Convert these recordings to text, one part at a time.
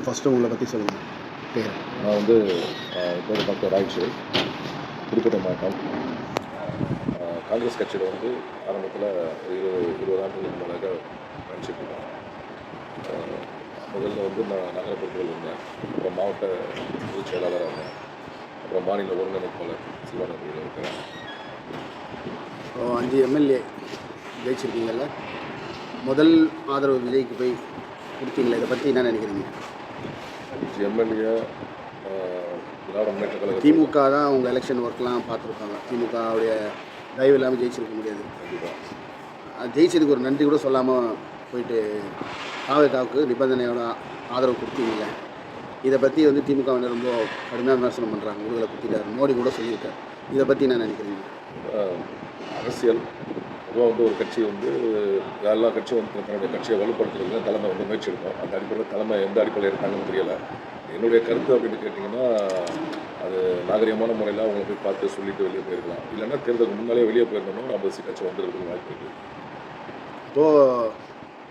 First உங்களை பற்றி சொல்லுங்கள். பேர்? நான் வந்து பேர் டாக்டர் ராய்ச்சூர், புதுக்கோட்டை மாவட்டம். காங்கிரஸ் கட்சியில் வந்து ஆரம்பத்தில் 20 ஆண்டுகளுக்கு முன்னாக நினச்சிட்ருக்கோம். முதல்ல வந்து நான் நகர பொறுப்பில் இருந்தேன், அப்புறம் மாவட்ட பொதுச் செயலாளராக இருந்தேன், அப்புறம் மாநில ஒருங்கிணைப்பாளர் சில்வாநகரில் இருக்கிறேன். 5 எம்எல்ஏ ஜெயிச்சிருக்கீங்கல்ல, முதல் ஆதரவு விஜய்க்கு போய் கொடுத்தீங்களா, இதை பற்றி என்ன நினைக்கிறீங்க? 5 எம்எல்ஏ திராவிட முன்னேற்ற கழகம் திமுக தான் அவங்க எலெக்ஷன் ஒர்க்லாம் பார்த்துருப்பாங்க. திமுகவுடைய தயவு இல்லாமல் ஜெயிச்சிருக்க முடியாது. கண்டிப்பாக ஜெயிச்சதுக்கு ஒரு நன்றி கூட சொல்லாமல் போயிட்டு தாவேகாவுக்கு நிபந்தனையோட ஆதரவு கொடுத்தீங்கல்ல, இதை பற்றி வந்து திமுகவினர் ரொம்ப கடுமையாக விமர்சனம் பண்ணுறாங்க. விடுதலை கொடுத்துட்டாரு, மோடி கூட சொல்லியிருக்காரு. இதை பற்றி என்ன நினைக்கிறீங்க? அரசியல் பொதுவாக வந்து ஒரு கட்சி வந்து எல்லா கட்சியும் வந்து தன்னுடைய கட்சியை வலுப்படுத்துறதுக்கு தலைமை வந்து முயற்சி எடுக்கும். அந்த அடிப்படையில் தலைமை எந்த அடிப்படையில் எடுத்தாங்கன்னு தெரியலை. என்னுடைய கருத்து அப்படின்னு கேட்டிங்கன்னா, அது நாகரிகமான முறையில் அவங்களை போய் பார்த்து சொல்லிட்டு வெளியே போயிருக்கலாம். இல்லைன்னா தேர்தலுக்கு முன்னாலே வெளியே போயிருந்தோம்னா நம்ம கட்சி வந்துருக்கிறதுக்கு வாய்ப்பு இருக்குது. இப்போது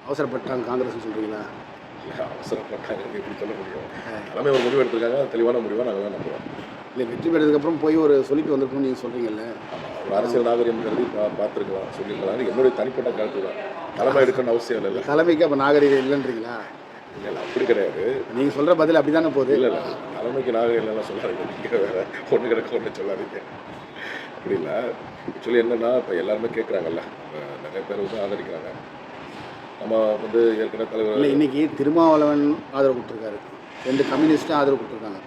அவசரப்பட்டாங்க காங்கிரஸ் சொல்கிறீங்களா? இல்லை, அவசரப்பட்டாங்கன்னு எப்படி சொல்ல முடியும்? தலைமை ஒரு முடிவு எடுத்திருக்காங்க, தெளிவான முடிவாக நாங்கள் தான் நம்புகிறோம். இல்லை, வெற்றி பெற்றதுக்கப்புறம் போய் ஒரு சொல்லிட்டு வந்திருக்கணும்னு நீங்கள் சொல்கிறீங்கல்ல. ஒரு அரசியல் நாகரிகம் கருதி பார்த்துருக்கலாம், சொல்லியிருக்கலாம். என்னுடைய தனிப்பட்ட கருத்து தான். தலைமை எடுக்கணும்னு அவசியம் இல்லை. தலைமைக்கு அப்போ நாகரிகம் இல்லைன்றீங்களா? இல்லை, அப்படி கிடையாது. நீங்கள் சொல்கிற பதில் அப்படி தானே போகுது. இல்லை, தலைமைக்கு நாகரிகம் இல்லைன்னா சொல்லாதீங்க. நீங்கள் வேறு ஒன்று கிடக்க ஒன்று சொல்லாதீங்க. அப்படி இல்லை. ஆக்சுவலி என்னென்னா, இப்போ எல்லாருமே கேட்குறாங்கல்ல, நிறைய பேர் வந்து ஆதரிக்கிறாங்க. நம்ம வந்து ஏற்கனவே தலைவர் இல்லை, இன்றைக்கி திருமாவளவன் ஆதரவு கொடுத்துருக்காரு, 2 கம்யூனிஸ்ட்டும் ஆதரவு கொடுத்துருக்காங்க.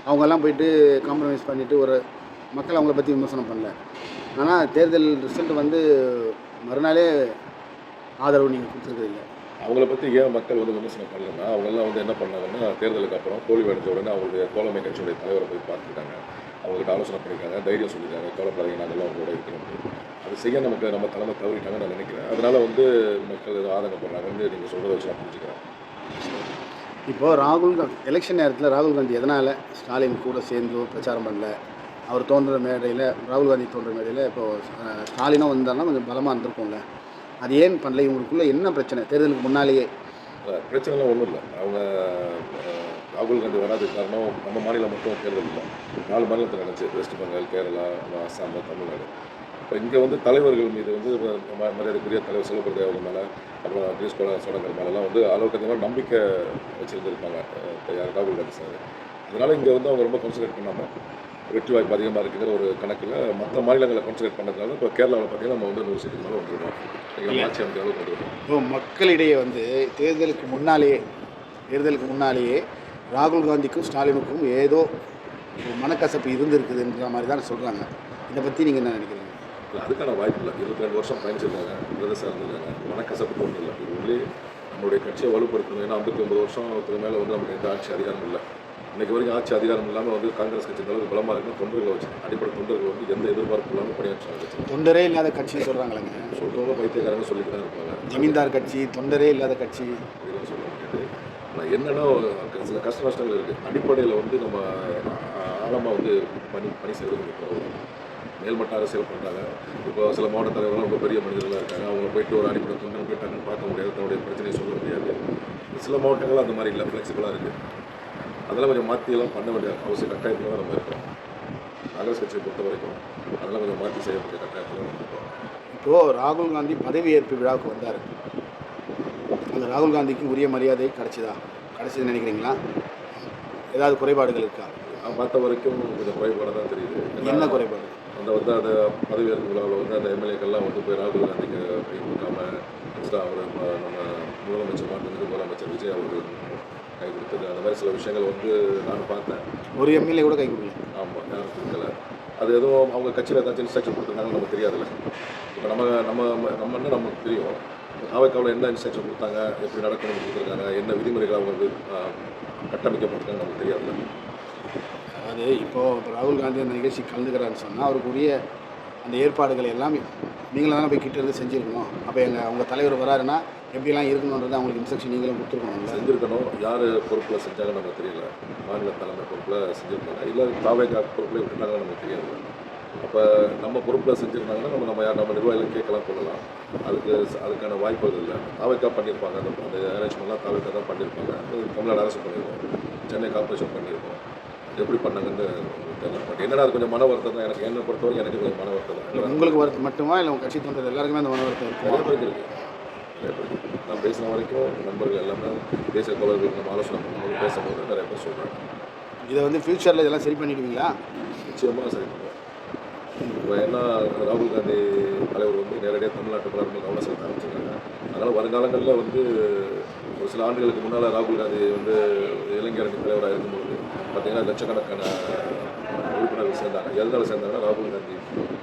அவங்கெல்லாம் போயிட்டு காம்ப்ரமைஸ் பண்ணிவிட்டு ஒரு மக்கள் அவங்கள பற்றி விமர்சனம் பண்ணல. ஆனால் தேர்தல் ரிசல்ட் வந்து மறுநாளே ஆதரவு நீங்கள் கொடுத்துருக்குறீங்க. அவங்கள பற்றி ஏன் மக்கள் வந்து விமர்சனம் பண்ணலன்னா, அவங்கெல்லாம் வந்து என்ன பண்ணாங்கன்னா, தேர்தலுக்கு அப்புறம் தோல்வி அடைஞ்ச உடனே அவங்களுடைய தோழமை கட்சியுடைய தலைவரை போய் பார்த்துருக்காங்க, அவங்கள்ட்ட ஆலோசனை பண்ணியிருக்காங்க, தைரியம் சொல்லியிருக்காங்க, கவலைப்படாதீங்க, நாங்கள்லாம் அவங்களோட இருக்கணும். அது செய்ய நமக்கு நம்ம தலைமை தவறிட்டாங்கன்னு நான் நினைக்கிறேன். அதனால் வந்து மக்கள் ஆதங்கப்படுறாங்கன்னு நீங்கள் சொல்கிறத வச்சு நான் புரிஞ்சுக்கிறேன். இப்போது ராகுல் எலெக்ஷன் நேரத்தில் ராகுல் காந்தி எதனால் ஸ்டாலின் கூட சேர்ந்து பிரச்சாரம் பண்ணல? அவர் தோன்ற மேடையில், ராகுல் காந்தி தோன்ற மேடையில் இப்போது ஸ்டாலினும் வந்தாலும் கொஞ்சம் பலமாக இருந்திருக்கும்ல, அது ஏன் பண்ணல? இவங்களுக்குள்ளே என்ன பிரச்சனை? தேர்தலுக்கு முன்னாலேயே பிரச்சனைலாம் ஒன்றும் இல்லை. அவங்க ராகுல் காந்தி வராதுக்கு காரணம் நம்ம மாநிலம் மட்டும் தேர்தல் இல்லை, 4 மாநிலத்தில் நினச்சி, வெஸ்ட் பெங்கால், கேரளா, அசாம், தமிழ்நாடு. இப்போ இங்கே வந்து தலைவர்கள் மீது வந்து மரியாதைக்குரிய தலைவர் செல்வப்பிரதே அவங்க மேலே, அப்புறம் கிரீஷ் சோடங்கர் மேலெலாம் வந்து அளவுக்கு அதிகமாக நம்பிக்கை வச்சுருந்துருப்பாங்க யார் ராகுல் காந்தி சார். அதனால் இங்கே வந்து அவங்க ரொம்ப கான்சன்ட்ரேட் பண்ணாமல் வெற்றி வாய்ப்பு அதிகமாக இருக்குங்கிற ஒரு கணக்கில் மற்ற மாநிலங்களை கான்சன்ட்ரேட் பண்ணதுனால இப்போ கேரளாவில் பார்த்தீங்கன்னா நம்ம வந்து 100 சீட்டுக்கு மேலே வந்துருக்கோம். எங்கள் ஆட்சி அமைக்க அளவுக்கு வந்துருக்கோம். இப்போ மக்களிடையே வந்து தேர்தலுக்கு முன்னாலேயே ராகுல் காந்திக்கும் ஸ்டாலினுக்கும் ஏதோ ஒரு மனக்கசப்பு இருந்திருக்குதுன்ற மாதிரி தான் சொல்கிறாங்க. இதை பற்றி நீங்கள் என்ன நினைக்கிறீங்க? இல்லை, அதுக்கான வாய்ப்பு இல்லை. 22 வருஷம் பயணிச்சிருக்காங்க, பிரதேசம் இருந்திருக்காங்க. மனக்கசப்பு ஒன்றும் இல்லை. இது உள்ளே நம்மளுடைய கட்சியை வலுப்படுத்தணும். ஏன்னா 59 வருஷத்துக்கு மேலே வந்து நமக்கு எந்த ஆட்சி அதிகாரம் இல்லை. இன்றைக்கு வரைக்கும் ஆட்சி அதிகாரம் இல்லாமல் வந்து காங்கிரஸ் கட்சி அளவுக்கு பலமாக இருக்குன்னு தொண்டர்களை வச்சு, அடிப்படை தொண்டர்கள் வந்து எந்த எதிர்பார்ப்பு இல்லாமல் பணியாற்றாங்க. கட்சி தொண்டரே இல்லாத கட்சின்னு சொல்கிறாங்களேங்க. சொல்கிறவங்க பைத்தியக்காரங்க சொல்லிட்டு தான் இருப்பாங்க. ஜமீன்தார் கட்சி, தொண்டரே இல்லாத கட்சி இதெல்லாம் சொல்ல முடியாது. ஆனால் என்னென்னா சில கஷ்ட நஷ்டங்கள் இருக்குது. அடிப்படையில் வந்து நம்ம ஆழமாக வந்து பணி செய்வது மேல்மட்ட அரசியல் பண்ணுறாங்க. இப்போ சில மாவட்ட தலைவர்கள் ரொம்ப பெரிய மனிதர்களாக இருக்காங்க. அவங்க போயிட்டு ஒரு அடிப்படை தொண்டர் போயிட்டாங்கன்னு பார்க்க முடியாது, தன்னுடைய பிரச்சனையை சொல்ல முடியாது. சில மாவட்டங்கள் அந்த மாதிரி இல்லை, ஃப்ளெக்சிபிளாக இருக்குது. அதெல்லாம் கொஞ்சம் மாற்றியெல்லாம் பண்ண வேண்டிய அவசியம் கட்டாயத்தில் தான் நம்ம இருக்கோம். காங்கிரஸ் கட்சியை பொறுத்த வரைக்கும் அதெல்லாம் கொஞ்சம் மாற்றி செய்யக்கூடிய கட்டாயத்தில் நம்ம இருக்கோம். இப்போது ராகுல் காந்தி பதவியேற்பு விழாவுக்கு வந்தார். அந்த ராகுல் காந்திக்கு உரிய மரியாதை கிடைச்சதுன்னு நினைக்கிறீங்களா? ஏதாவது குறைபாடுகள் இருக்கா? நான் பார்த்த வரைக்கும் கொஞ்சம் குறைபாடாக தான் தெரியுது. என்ன குறைபாடு? அந்த வந்து அந்த பதவியேற்பு விழாவில் வந்து அந்த எம்எல்ஏக்கள்லாம் வந்து போய் ராகுல் காந்திக்கு கை கொடுக்காம எக்ஸ்ட்ரா அவர் நம்ம முதலமைச்சர் மாநிலத்துக்கு முதலமைச்சர் விஜய் அவர்கள் கை கொடுத்தது, அந்த மாதிரி சில விஷயங்கள் வந்து நான் பார்த்தேன். ஒரு எம்எல்ஏ கூட கை கொடுக்கல. ஆமாம், யாரும் கொடுக்கல. அது எதுவும் அவங்க கட்சியில் ஏதாச்சும் இன்ஸ்ட்ரக்ஷன் கொடுத்துருக்காங்கன்னு நமக்கு தெரியாதுல்ல. இப்போ நம்மன்னு நமக்கு தெரியும். ஆவைக்காவில் என்ன இன்ஸ்ட்ரக்ஷன் கொடுத்தாங்க, எப்படி நடக்கணும்னு கொடுத்துருக்காங்க, என்ன விதிமுறைகள் அவங்க வந்து கட்டமைக்கப்பட்டிருக்காங்க நமக்கு தெரியாதுல்ல. அதாவது இப்போது ராகுல் காந்தி அந்த நிகழ்ச்சி கலந்துக்கிறான்னு சொன்னால் அவருக்குரிய அந்த ஏற்பாடுகள் எல்லாமே நீங்களும் தானே போய் கிட்ட இருந்து செஞ்சுருக்கணும். அப்போ அவங்க தலைவர் வராருன்னா எப்படிலாம் இருக்கணுன்றது அவங்களுக்கு இன்ஸ்ட்ரக்ஷன் நீங்களும் கொடுத்துருக்கணும். செஞ்சுருக்கணும். யார் பொறுப்பில் செஞ்சாங்கன்னு நமக்கு தெரியல. மாநில தலைமை பொறுப்பில் செஞ்சுருக்காங்க, இல்லை தாவேகா பொறுப்பில் விட்டுட்டாங்கன்னு நமக்கு தெரியாது. அப்போ நம்ம பொறுப்பில் செஞ்சுருந்தாங்கன்னா நம்ம நிர்வாகிகள் கேட்கலாம் கொள்ளலாம். அதுக்கான வாய்ப்புகள் இல்லை. தாவேக்கா பண்ணியிருப்பாங்க. அந்த அரேஞ்ச்மெண்ட்லாம் தாவேக்கா தான் பண்ணியிருப்பாங்க. தமிழ்நாடு அரசு பண்ணியிருக்கோம், சென்னை கார்பரேஷன் பண்ணியிருக்கோம். எப்படி பண்ணாங்கன்னு தெரியல. பட் என்னடா அது கொஞ்சம் மன வருத்தம் தான். என்னை பொறுத்தவரைக்கும் எனக்கு கொஞ்சம் மன வருத்தம் தான். உங்களுக்கு வருத்தம் மட்டுமா இல்லை உங்கள் கட்சி தொண்டர் எல்லாருக்குமே அந்த மன வருத்தம் நிறைய இருக்கும்? பேருக்கு இருக்குது. நிறைய பேருக்கு. நான் பேசின வரைக்கும் நண்பர்கள் எல்லாமே தேசிய தோழர்கள் நம்ம ஆலோசனை பண்ணும்போது பேசும்போது நிறைய பேர் சொல்கிறாங்க. இதை வந்து ஃப்யூச்சரில் இதெல்லாம் சரி பண்ணிடுவீங்களா? நிச்சயமாக சரி பண்ணுவோம். இப்போ ஏன்னா ராகுல் காந்தி தலைவர் வந்து நேரடியாக தமிழ்நாட்டு பிரதமர் கவனம் செலுத்த ஆரம்பிச்சிருக்காங்க. அதனால் வருங்காலங்களில் வந்து ஒரு சில ஆண்டுகளுக்கு முன்னால் ராகுல் காந்தி வந்து இளைஞரணி தலைவராக இருக்கும்போது பார்த்திங்கன்னா லட்சக்கணக்கான உறுப்பினர்கள் சேர்ந்தாங்க. எதனால் சேர்ந்தாங்கன்னா ராகுல் காந்தி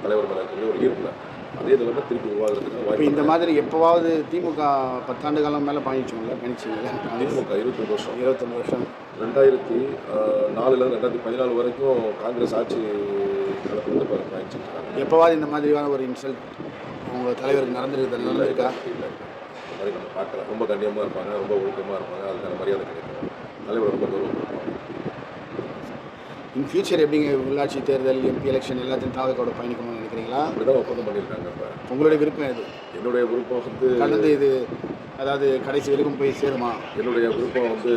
தலைவர் மேலே இருக்கக்கூடிய ஒரு ஈர்ப்பில். அதே நிலைமை திருப்பி உருவாகிறதுக்கு இப்போ வாய்ப்பு. இந்த மாதிரி எப்போவாவது திமுக 10 ஆண்டு காலம் மேலே பயணிச்சிங்களா? திமுக 21 வருஷம் 21 வருஷம் 2004 2014 வரைக்கும் காங்கிரஸ் ஆட்சி காலத்தில் வந்து பயணிச்சுட்டு இருக்காங்க. எப்போவாவது இந்த மாதிரியான ஒரு இன்சல்ட் உங்கள் தலைவருக்கு நடந்துருக்குது இருக்கா? இல்லை, இந்த மாதிரி நம்ம பார்க்கல. ரொம்ப கண்ணியமாக இருப்பாங்க, ரொம்ப ஒழுக்கமாக இருப்பாங்க. அதுக்கான மரியாதை கிடைக்கும். தலைவர் ரொம்ப கௌரவம் கொடுப்பாங்க. இன் ஃபியூச்சர் எப்படிங்க உள்ளாட்சி தேர்தல், எம்பி எலெக்ஷன் எல்லாத்தையும் தாவேக்கோட பயணிக்கணும்னு நினைக்கிறீங்களா? அப்படி தான் ஒப்பந்தம் பண்ணியிருக்காங்க. இப்போ உங்களுடைய விருப்பம் எது? என்னுடைய விருப்பம் வந்து கடந்து இது அதாவது கடைசி வரைக்கும் போய் சேருமா? என்னுடைய விருப்பம் வந்து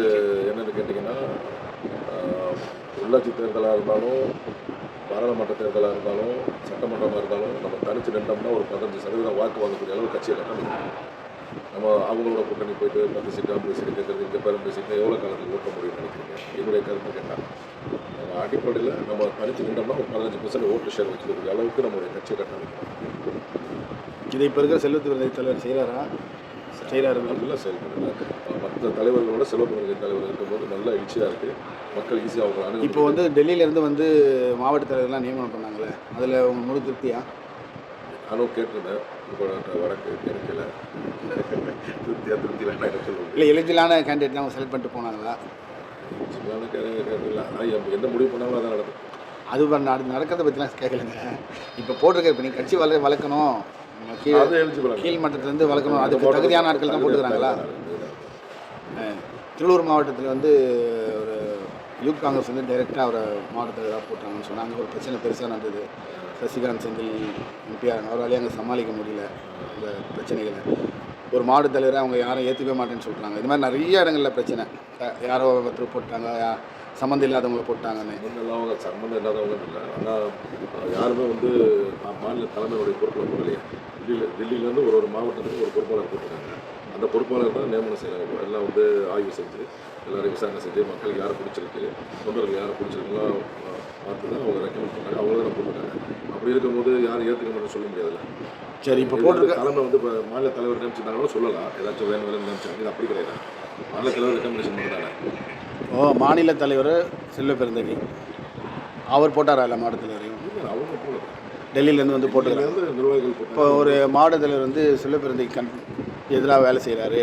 என்னென்னு கேட்டிங்கன்னா, உள்ளாட்சி தேர்தலாக இருந்தாலும், பாராளுமன்ற தேர்தலாக இருந்தாலும், சட்டமன்றமாக இருந்தாலும் நம்ம தனித்து நின்றோம்னா ஒரு 15% வாக்கு வாங்கக்கூடிய அளவு கட்சியை கட்டமைக்கணும். நம்ம அவங்களோட கூட்டணி போயிட்டு 10 சீட்டு 50 சீட்டு கேட்குறது, இங்கே 15 சீட்டு எவ்வளோ காலத்துக்கு ஓட்ட முடியும்னு நினைக்கிறீங்க? என்னுடைய கருத்து கேட்டால் நம்ம அடிப்படையில் நம்ம தனித்து நின்றோம்னா ஒரு 15% ஓட்டு ஷேர் வச்சுக்கக்கூடிய அளவுக்கு நம்மளுடைய கட்சியை கட்டமைக்கணும். இதை இப்போ இருக்கிற செல்வத்துறை தலைவர் செய்கிறாரா? செய்கிறாரு. நல்லா செயல்படுறாங்க. மற்ற தலைவர்களோட செல்வப்பிரதிநிதி தலைவர் இருக்கும்போது நல்லா எழுச்சியாக இருக்குது. மக்கள் ஈஸியாக அவங்க அணுகு. இப்போ வந்து டெல்லியிலேருந்து வந்து மாவட்ட தலைவர்லாம் நியமனம் பண்ணாங்களே, அதில் உங்க முழு திருப்தியா? நானும் கேட்டிருந்தேன். இப்போ வடக்கு கிடைக்கல. திருப்தி வேணா எனக்கு சொல்லுவோம். இல்லை எலிஜிபிளான கேண்டிடேட் அவங்க செலக்ட் பண்ணிட்டு போனாங்களா? சிம்பிளான கேட்கல. ஆனால் எந்த முடிவு பண்ணாலும் அதான் நடக்கும். அது நடக்கிறத பற்றிலாம் கேட்கலங்க. இப்போ போட்டிருக்க இப்போ நீங்கள் கட்சி வளர்க்கணும், அது எலிஜிபிள் கீழ் மட்டத்திலேருந்து வளர்க்கணும், அதுக்கு தகுதியான ஆட்கள் தான் போட்டுக்கிறாங்களா? திருவள்ளூர் மாவட்டத்தில் வந்து ஒரு யூத் காங்கிரஸ் வந்து டைரெக்டாக அவரை மாவட்ட தலைவராக போட்டாங்கன்னு சொன்னாங்க. ஒரு பிரச்சனை பெருசாக நடந்தது. சசிகாந்த் செந்தில் எம்பிஆர் அவராலேயே அங்கே சமாளிக்க முடியல இந்த பிரச்சனைகளை. ஒரு மாவட்ட தலைவரை அவங்க யாரும் ஏற்றுக்கவே மாட்டேன்னு சொல்கிறாங்க. இது மாதிரி நிறைய இடங்களில் பிரச்சனை. யாரோ ஒருத்தர் போட்டாங்க, சம்மந்தம் இல்லாதவங்களை போட்டாங்கன்னு. அவங்க சம்மந்தம் இல்லாதவங்க இல்லை. ஆனால் யாருமே வந்து மாநில தலைமையுடைய பொறுப்பில் போடலையே. தில்லியிலேருந்து ஒரு மாவட்டத்துக்கு ஒரு பொறுப்பாளர் போட்டுருக்காங்க. அந்த பொறுப்பாளர் தான் நியமனம் செய்கிறாங்க. எல்லாம் வந்து ஆய்வு செஞ்சு எல்லோரும் விசாரணை செஞ்சு மக்களுக்கு யாரை பிடிச்சிருக்கு, தொண்டர்கள் யாரை பிடிச்சிருக்குலாம் பார்த்து தான் அவங்க ரெக்கமெண்ட் பண்ணாங்க. அவங்கள தான் போட்டுருக்காங்க. அப்படி இருக்கும்போது யாரும் ஏற்றுக்க மாட்டேன்னு சொல்ல முடியாதுல்ல. சரி, இப்போ போட்டிருக்க தலைமை வந்து இப்போ மாநில தலைவர் நியமிச்சிருந்தாலும் சொல்லலாம். ஏதாச்சும் வேணும் நியமிச்சாங்க. இது அப்படி கிடையாது. மாநில தலைவர் ரெக்கமெண்டேஷன் பண்ணுறாங்க. மாநில தலைவர் செல்வ பெருந்தகை அவர் போட்டாரா இல்லை மாவட்ட தலைவரையும்? அவங்க போல டெல்லியிலேருந்து வந்து போட்டுக்கிறாங்க. நிர்வாகிகள் இப்போ ஒரு மாவட்ட தலைவர் வந்து செல்வ பெருந்தகை எதிராக வேலை செய்கிறாரு,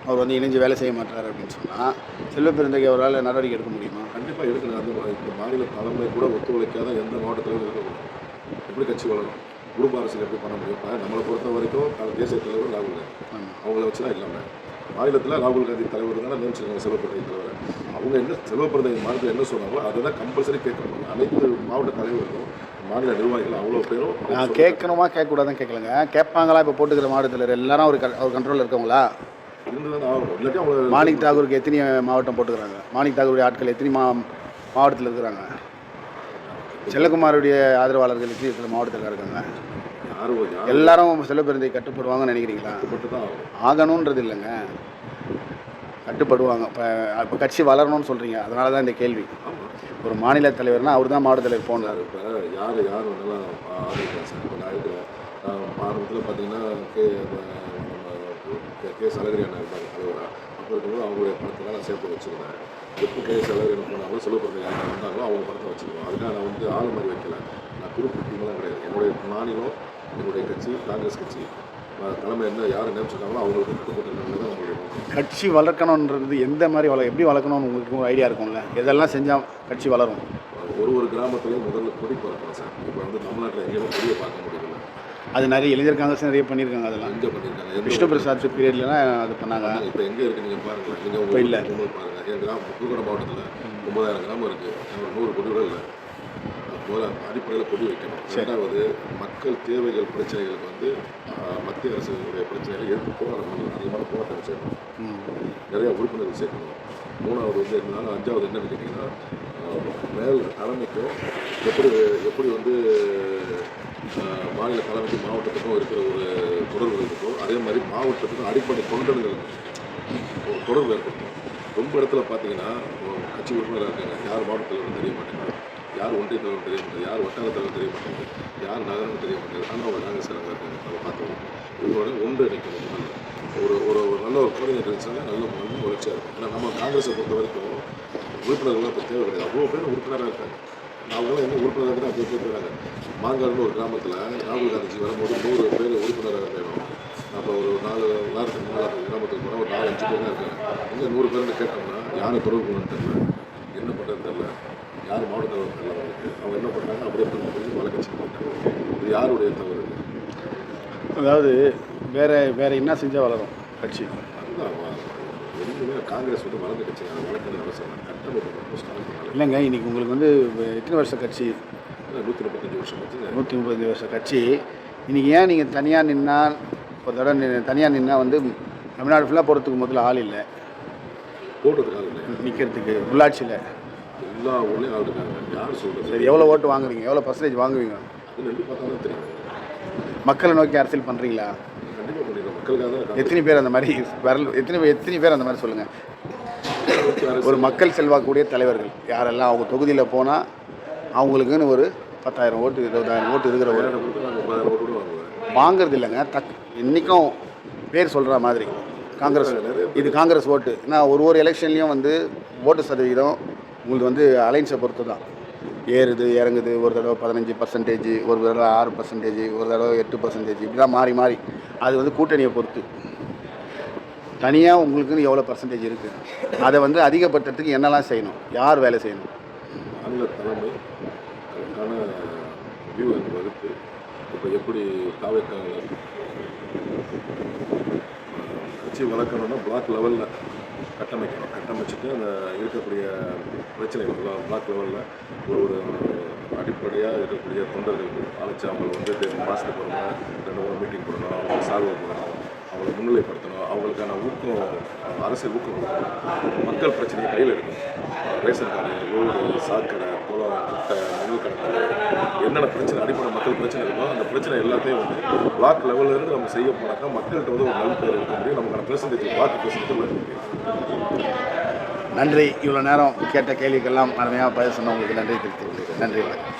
அவர் வந்து இணைஞ்சு வேலை செய்ய மாட்டார் அப்படின்னு சொன்னால் செல்வ பெருந்தகை அவரால் நடவடிக்கை எடுக்க முடியுமா? கண்டிப்பாக எடுக்கணும். அந்த இப்போ மாநில தலைமை கூட ஒத்துழைக்காத எந்த மாவட்ட தலைவர் இருக்கக்கூடாது. எப்படி கட்சி வளரும்? குடும்ப அரசியல் எப்படி பண்ண முடியும்? இப்போ நம்மளை பொறுத்த வரைக்கும் தேசிய தலைவர் ராகுல் காந்தி, அவங்கள வச்சு தான் இல்லாமல் மாநிலத்தில் ராகுல் காந்தி தலைவர் தானே நியமிச்சிருக்காங்க செல்வப்பிரதை தலைவர். அவங்க என்ன செல்வப்பிரதை மாநிலத்தில் என்ன சொன்னாங்களோ அதை தான் கம்பல்சரி கேட்கணும். அனைத்து மாவட்ட தலைவர்களும் மாநில நிர்வாகிகள் அவ்வளோ பேரும் நான் கேட்கணுமா கேட்கக்கூடாதுன்னு கேட்கலங்க. கேட்பாங்களா? இப்போ போட்டுக்கிற மாவட்ட தலைவர் எல்லாரும் அவர் கண்ட்ரோலில் இருக்கவங்களா? இருந்து தானே ஆகணும். இல்லாட்டி அவங்க மாணிக் தாகூருக்கு எத்தனை மாவட்டம் போட்டுக்கிறாங்க? மாணிக் தாகூருடைய ஆட்கள் எத்தனை மாவட்டத்தில் இருக்கிறாங்க? செல்லகுமாருடைய ஆதரவாளர்கள் எத்தனை மாவட்டத்தில் இருக்காங்க? எல்லாரும் செல்வ பெருந்தகை கட்டுப்படுவாங்கன்னு நினைக்கிறீங்களா? கட்டுப்பட்டு தான் ஆகணுன்றது இல்லைங்க, கட்டுப்படுவாங்க. இப்போ கட்சி வளரணும்னு சொல்கிறீங்க, அதனால தான் இந்த கேள்வி. ஒரு மாநில தலைவர்னால் அவர் தான் மாவட்ட தலைவர் போனார். இப்போ யார் வேணாலும் ஆதரிக்கலாம் சார். இப்போ நான் இருக்கிறேன். ஆரம்பத்தில் பார்த்தீங்கன்னா கே சலகரியான இருந்தாங்க தலைவராக. அப்போ இருக்கும்போது அவங்களுடைய படத்தை நான் சேர்த்து வச்சுருந்தேன். எப்போ கே சலகரி போனாலும் செல்வப்பிரதை யார் வந்தாங்களோ அவங்க படத்தை வச்சுருவோம். அதுக்காக நான் வந்து ஆள் மாதிரி வைக்கல. நான் குறிப்பிட்டீங்களாம் கிடையாது. என்னுடைய மாநிலம், என்னுடைய கட்சி, காங்கிரஸ் கட்சி தலைமை என்ன யார் நினைச்சிருக்காங்களோ அவங்களுக்கு கட்டுப்பட்டு தான் நம்மளுடைய கட்சி வளர்க்கணுன்றது எந்த மாதிரி எப்படி வளர்க்கணும்னு உங்களுக்கு ஒரு ஐடியா இருக்கும்ல? எதெல்லாம் செஞ்சால் கட்சி வளரும்? ஒரு கிராமத்துலேயும் முதல்ல கொடி பறக்கணும் சார். இப்போ வந்து தமிழ்நாட்டில் எங்கேயுமே கொடியை பார்க்க முடியல. அது நிறைய இளைஞர் காங்கிரஸ் நிறைய பண்ணியிருக்காங்க. அதெல்லாம் எங்கே பண்ணியிருக்காங்க? விஷ்ணு பிரசாத் பீரியட்லாம் அது பண்ணாங்க. இப்போ எங்கே இருக்குது நீங்கள் பாருங்கள். நீங்கள் இப்போ இல்லை பாருங்கள். என் கிராமம் புதுக்கோட்டை மாவட்டத்தில் 9000 கிராமம் இருக்குது. 100 கொடி கூட இல்லை. முதல்ல அடிப்படையில் கொண்டு வைக்கணும். ரெண்டாவது மக்கள் தேவைகள் பிரச்சனைகளுக்கு வந்து மத்திய அரசுடைய பிரச்சனைகளை எடுத்து போராடணும். அதிகமான போராட்டம் சேர்க்கணும், நிறையா உறுப்பினர்கள் சேர்க்கணும். மூணாவது வந்து என்னன்னா, அஞ்சாவது என்னன்னு கேட்டிங்கன்னா, மேல் தலைமைக்கும் எப்படி எப்படி வந்து மாநில தலைமைக்கும் மாவட்டத்துக்கும் இருக்கிற ஒரு தொடர்புகள் இருக்கோ, அதே மாதிரி மாவட்டத்துக்கும் அடிப்படை தொண்டர்கள் ஒரு தொடர்பு ஏற்படுத்தணும். ரொம்ப இடத்துல பார்த்தீங்கன்னா, கட்சி உறுப்பினராக இருக்காங்க, யார் மாவட்ட தலைவர் தெரிய மாட்டேங்குது, யார் ஒன்றிய தலைவர் தெரிய மாட்டேங்குது, யார் வட்டார தலைவர் தெரிய மாட்டேங்குது, யார் நகரம் தெரிய மாட்டேங்குது. ஆனால் அவங்க காங்கிரஸ்காரங்க இருக்காங்க, நம்ம பார்த்துக்கணும். இவங்களோட ஒன்றிணைக்கணும். ஒரு ஒரு ஒரு நல்ல ஒரு கோஆர்டினேட்டர் இருந்துச்சுன்னா நல்ல வளர்ச்சியாக இருக்கும். ஏன்னா நம்ம காங்கிரஸை பொறுத்த வரைக்கும் உறுப்பினர்கள்லாம் இப்போ தேவை கிடையாது. அவ்வளோ பேர் உறுப்பினராக இருக்காங்க. அவங்களாம் என்ன உறுப்பினராக தான் அப்போ போயிடுறாங்க. மாங்காடுன்னு ஒரு கிராமத்தில் ராகுல் காந்திஜி வரும்போது 100 பேர் உறுப்பினராக வேணும். நம்ம ஒரு 4 வாரத்துக்கு முன்னால் அந்த கிராமத்துக்கு போனால் ஒரு 4-5 பேர் தான் இருக்காங்க. இங்கே 100 பேர்னு கேட்டோம்னா யாரை தொடர்பு கொண்டு தெரியல, என்ன பண்ணுறது தெரியல, யார் மாவட்ட தலைவர் தெரியல. அவங்க என்ன பண்ணுறாங்க, அப்படியே பண்ணி வழக்கட்சி போட்டாங்க. இது யாருடைய தவறு? அதாவது வேற என்ன செஞ்சால் வளரும் கட்சி? அதுதான் எதுவுமே காங்கிரஸ் வந்து வளர்ந்த கட்சி, வளர்க்கணும் அவசியம் கட்டமைப்பு ஸ்டார்ட் பண்ணாங்க. இல்லைங்க, இன்றைக்கி உங்களுக்கு வந்து எத்தனை வருஷ கட்சி? 135 வருஷம் வச்சுங்க. 135 வருஷ கட்சி. இன்றைக்கி ஏன் நீங்கள் தனியாக நின்னா, ஒரு தடவை தனியாக நின்னா வந்து தமிழ்நாடு ஃபுல்லாக போகிறதுக்கு முதல்ல ஆள் இல்லை, போடுறதுக்காக இல்லை, நிற்கிறதுக்கு உள்ளாட்சியில் எல்லா ஊர்லேயும் ஆள் இருக்காங்க. யார் சொல்கிறது? சரி, எவ்வளோ ஓட்டு வாங்குவீங்க, எவ்வளோ பர்சன்டேஜ் வாங்குவீங்க? அது ரெண்டு பார்த்தா தான் தெரியும். மக்களை நோக்கி அரசியல் பண்ணுறீங்களா? கண்டிப்பாக பண்ணிடுறோம். மக்களுக்காக தான். எத்தனை பேர் அந்த மாதிரி எத்தனை பேர் அந்த மாதிரி சொல்லுங்கள். ஒரு மக்கள் செல்வாக்கூடிய தலைவர்கள் யாரெல்லாம் அவங்க தொகுதியில் போனால் அவங்களுக்குன்னு ஒரு 10,000 ஓட்டு 20,000 ஓட்டு இருக்கிற ஒரு 30,000 ஓட்டு கூட வாங்குவேன். வாங்கிறது இல்லைங்க. இன்றைக்கும் பேர் சொல்கிற மாதிரி காங்கிரஸ், இது காங்கிரஸ் ஓட்டு. ஏன்னா ஒரு எலெக்ஷன்லேயும் வந்து ஓட்டு சதவீதம் உங்களுக்கு வந்து அலைன்ஸை பொறுத்து தான் ஏறுது இறங்குது. ஒரு தடவை 15%, ஒரு தடவை 6%, ஒரு தடவை 8%, இப்படி தான் மாறி மாறி. அது வந்து கூட்டணியை பொறுத்து. தனியாக உங்களுக்குன்னு எவ்வளோ பர்சன்டேஜ் இருக்குது, அதை வந்து அதிகப்படுத்துறதுக்கு என்னெல்லாம் செய்யணும், யார் வேலை செய்யணும்? மாநில தலைமை கரெக்டான வியூ வகுத்து இப்போ எப்படி தாவேக்காக கட்சி வளர்க்கணும்னா பிளாக் லெவலில் கட்டமைச்சிட்டு அந்த இருக்கக்கூடிய பிரச்சனைகள் பிளாக் லெவலில் ஒரு அடிப்படையாக இருக்கக்கூடிய தொண்டர்களுக்கு அழைச்சி அவங்களை வந்து மாதத்துக்கு ஒரு முறை 2 முறை மீட்டிங் போடணும், அவங்களை சால்வை போடணும், அவங்களை முன்னிலைப்படுத்தணும், அவங்களுக்கான ஊக்கம், அரசியல் ஊக்கம் கொடுக்கணும், மக்கள் பிரச்சனையை கையில் எடுக்கணும். ரேஷன் கார்டு, ரோடு, சாக்கடை, குளம், குட்டை, நெல் கடத்தல், என்னென்ன பிரச்சனை, அடிப்படை மக்கள் பிரச்சனை இருக்கோ அந்த பிரச்சனை எல்லாத்தையும் வந்து பிளாக் லெவலில் இருந்து நம்ம செய்ய போனாக்கா மக்கள்கிட்ட வந்து ஒரு நல்ல பேர் இருக்க முடியும். நமக்கான பெர்சன்டேஜ் பிளாக் பெர்சன்டேஜ் முடியும். நன்றி. இவ்வளோ நேரம் கேட்ட கேள்விக்கெல்லாம் அருமையாக பதில் சொன்ன உங்களுக்கு நன்றி தெரிவித்துக் கொள்கிறேன். நன்றி, வணக்கம்.